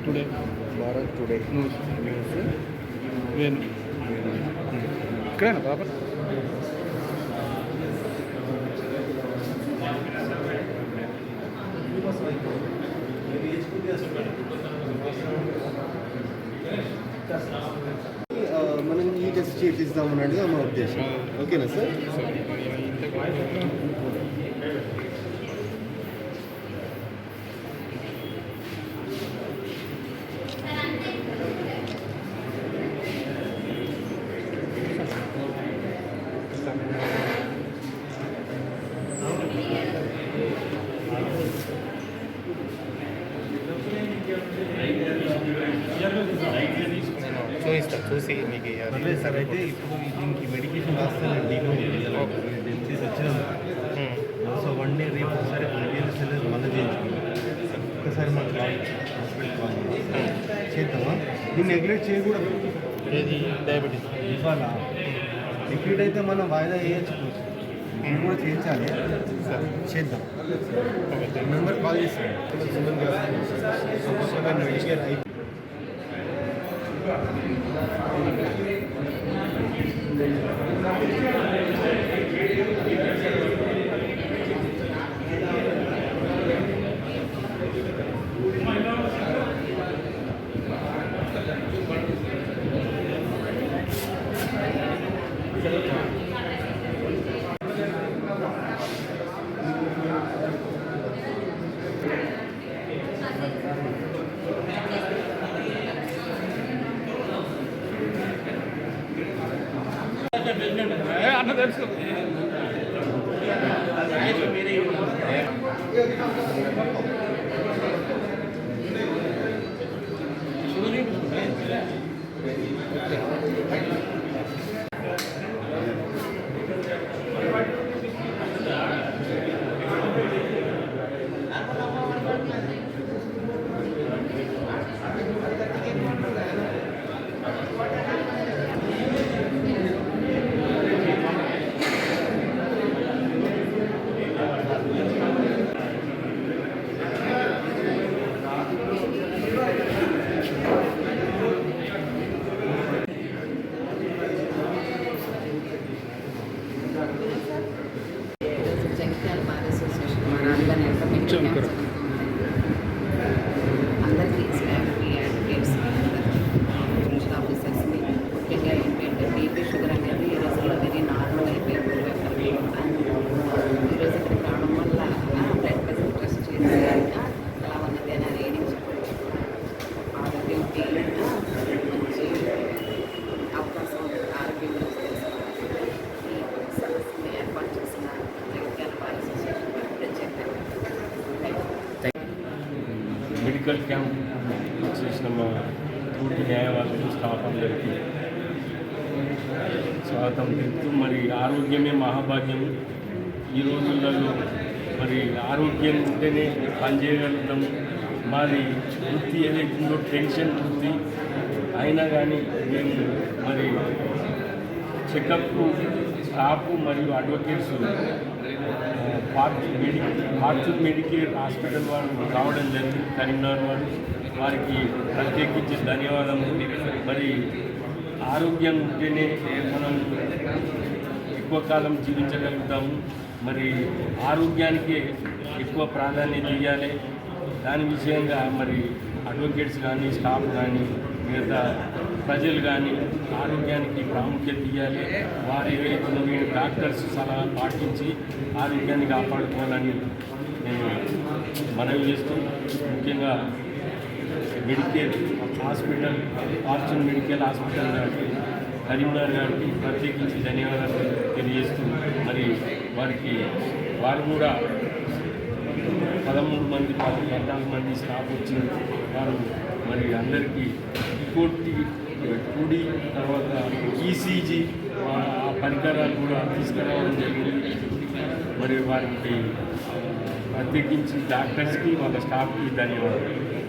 Today Bharat today news Venu ఇక్కడేనా బాబా మనం ఈ టెస్ట్ చేపిస్తామన్నట్టుగా మా ఉద్దేశం. ఓకేనా సార్? చూసి మీకు సార్ అయితే ఇప్పుడు దీనికి మెడికేషన్ రాస్తాను డిసీజ్ వచ్చినాము. సో 1 డే రేపు ఒకసారి మళ్ళీ చేయించుకుంటాం. ఒక్కసారి మాకు హాస్పిటల్ కాల్ చేద్దామా? దీన్ని నెగ్లెక్ట్ చేయకూడదు. ఏది డయాబెటీస్ ఇవాళ రిపీట్ అయితే మనం వాయిదా వేయచ్చు. నేను కూడా చేయించాలి. చేద్దాం. నెంబర్ కాల్ చేస్తాను. మెడికేర్ అయితే అన్న తెలుసు అందరికీ స్టాఫ్కి అడ్వకేట్స్ సోషల్ ఆఫీసర్స్కి ముఖ్యంగా ఏంటంటే బీపీ షుగర్ అనేది ఈ రోజుల్లో వెరీ నార్మల్ అయిపోయింది. ఈరోజు ఇక్కడికి రావడం వల్ల బ్లడ్ ప్రెషర్ టెస్ట్ చేసి ఎలా ఉన్నది అని రీడింగ్ చెప్పచ్చు. ఆరోగ్యంకి మంచి అవకాశం ఆరోగ్యం గురించి తెలుసుకోవాలి. ఈ సర్వీస్ని ఏర్పాటు చేసిన జగిత్యాల బార్ అసోసియేషన్ ప్రత్యేకంగా మెడికల్ క్యాంప్ చేసిన మా పూర్తి న్యాయవాదులు స్టాఫ్ అందరికీ స్వాగతం తెలుపుతూ, మరి ఆరోగ్యమే మహాభాగ్యం. ఈ రోజులలో మరి ఆరోగ్యం ఉంటేనే పనిచేయగలుగుతాం. మాది వృత్తి ఏదైతుందో టెన్షన్ వృత్తి అయినా కానీ మేము మరి చెకప్ స్టాఫ్ మరియు అడ్వకేట్స్ ఫార్చ్యూన్ మెడికేర్ హాస్పిటల్ వారు రావడం జరిగింది. కరీంనగర్ వారు, వారికి ప్రత్యేకించి ధన్యవాదములు. మరి ఆరోగ్యం ఉంటేనే మనం ఎక్కువ కాలం జీవించగలుగుతాము. మరి ఆరోగ్యానికే ఎక్కువ ప్రాధాన్యత ఇవ్వాలి. దాని విషయంగా మరి అడ్వకేట్స్ కానీ స్టాఫ్ కానీ మిగతా ప్రజలు కానీ ఆరోగ్యానికి ప్రాముఖ్యత ఇవ్వాలి. వారు ఏవైతే డాక్టర్స్ సలహా పాటించి ఆరోగ్యాన్ని కాపాడుకోవాలని నేను మనవి చేస్తూ, ముఖ్యంగా Medicare hospital fortune medical hospital గారికి కరీంనగర్ గారికి ప్రత్యేకించి ధన్యవాదాలు తెలియజేస్తూ, మరి వారు కూడా 13 మంది 14 మంది స్టాఫ్ వచ్చి వారు మరి అందరికీ రిపోర్ట్ కూడి తర్వాత ఈసీజీ ఆ పరికరాలు కూడా తీసుకురావడం జరిగింది. మరి వారికి ప్రత్యేకించి డాక్టర్స్కి వాళ్ళ స్టాఫ్కి ధన్యవాదాలు.